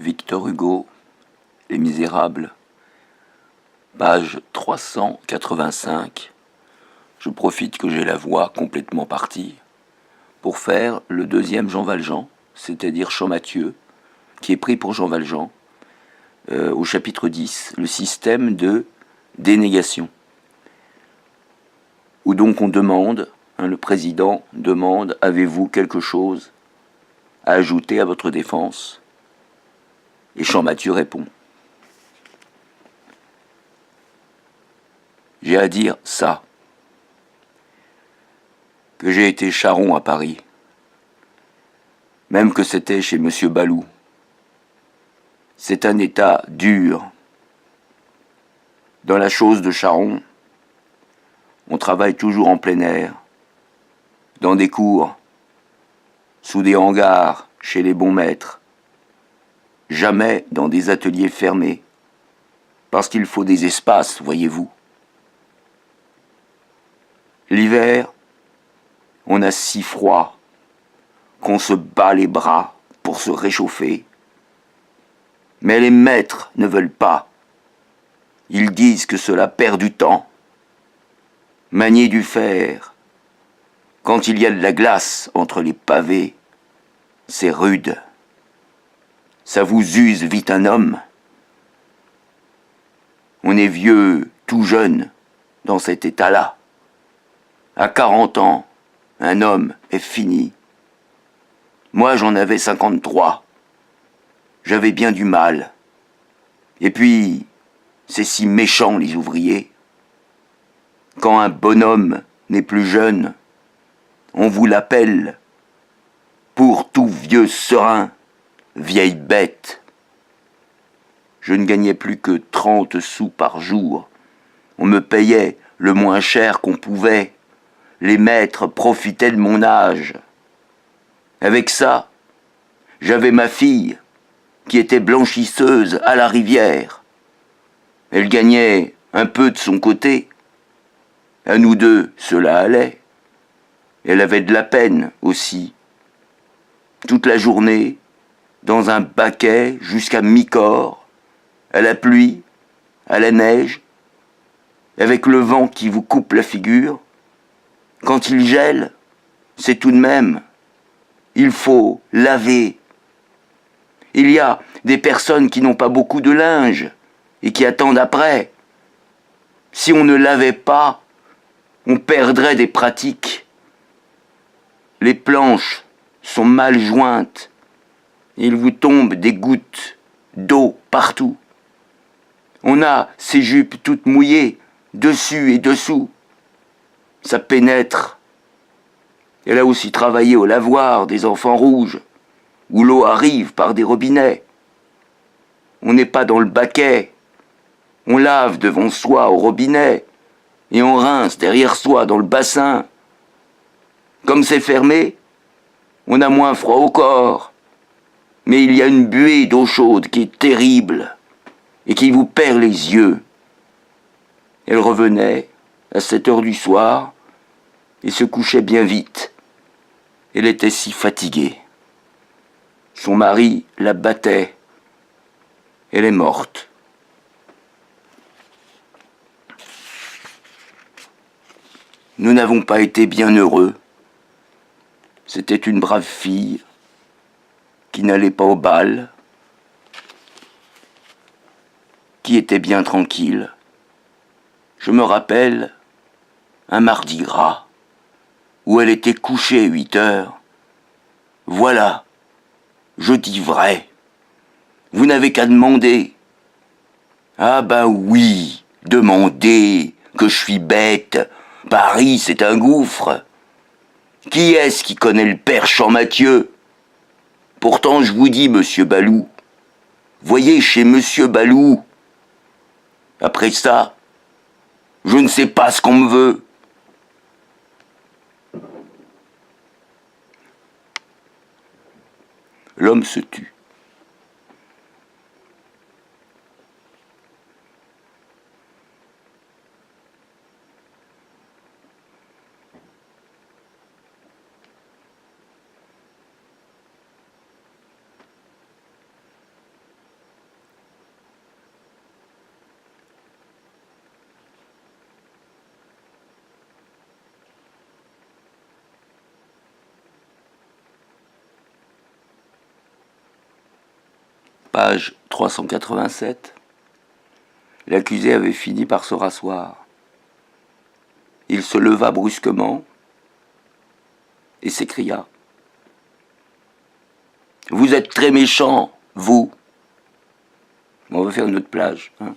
Victor Hugo, Les Misérables, page 385. Je profite que j'ai la voix complètement partie pour faire le deuxième Jean Valjean, c'est-à-dire Champmathieu, qui est pris pour Jean Valjean, au chapitre 10, le système de dénégation. Où donc on demande, le président demande, avez-vous quelque chose à ajouter à votre défense ? Et Champmathieu répond, j'ai à dire ça, que j'ai été charron à Paris, même que c'était chez Monsieur Balou. C'est un état dur. Dans la chose de charron, on travaille toujours en plein air, dans des cours, sous des hangars, chez les bons maîtres, jamais dans des ateliers fermés, parce qu'il faut des espaces, voyez-vous. L'hiver, on a si froid qu'on se bat les bras pour se réchauffer. Mais les maîtres ne veulent pas. Ils disent que cela perd du temps. Manier du fer, quand il y a de la glace entre les pavés, c'est rude. Ça vous use vite un homme. On est vieux, tout jeune, dans cet état-là. À 40 ans, un homme est fini. Moi, j'en avais 53. J'avais bien du mal. Et puis, c'est si méchant, les ouvriers. Quand un bonhomme n'est plus jeune, on vous l'appelle, pour tout vieux serin, vieille bête. Je ne gagnais plus que 30 sous par jour. On me payait le moins cher qu'on pouvait. Les maîtres profitaient de mon âge. Avec ça, j'avais ma fille, qui était blanchisseuse à la rivière. Elle gagnait un peu de son côté. À nous deux, cela allait. Elle avait de la peine aussi. Toute la journée, dans un baquet jusqu'à mi-corps, à la pluie, à la neige, avec le vent qui vous coupe la figure. Quand il gèle, c'est tout de même. Il faut laver. Il y a des personnes qui n'ont pas beaucoup de linge et qui attendent après. Si on ne lavait pas, on perdrait des pratiques. Les planches sont mal jointes. Il vous tombe des gouttes d'eau partout. On a ces jupes toutes mouillées, dessus et dessous. Ça pénètre. Elle a aussi travaillé au lavoir des enfants rouges, où l'eau arrive par des robinets. On n'est pas dans le baquet. On lave devant soi au robinet, et on rince derrière soi dans le bassin. Comme c'est fermé, on a moins froid au corps. Mais il y a une buée d'eau chaude qui est terrible et qui vous perd les yeux. Elle revenait à 7 heures du soir et se couchait bien vite. Elle était si fatiguée. Son mari la battait. Elle est morte. Nous n'avons pas été bien heureux. C'était une brave fille qui n'allait pas au bal, qui était bien tranquille. Je me rappelle un mardi gras où elle était couchée à 8 heures. Voilà, je dis vrai. Vous n'avez qu'à demander. Ah ben oui, demandez, que je suis bête. Paris, c'est un gouffre. Qui est-ce qui connaît le père Champmathieu ? Pourtant, je vous dis, monsieur Balou, voyez chez monsieur Balou. Après ça, je ne sais pas ce qu'on me veut. L'homme se tut. Page 387. L'accusé avait fini par se rasseoir. Il se leva brusquement et s'écria. « Vous êtes très méchant, vous !» On va faire une autre plage. Hein.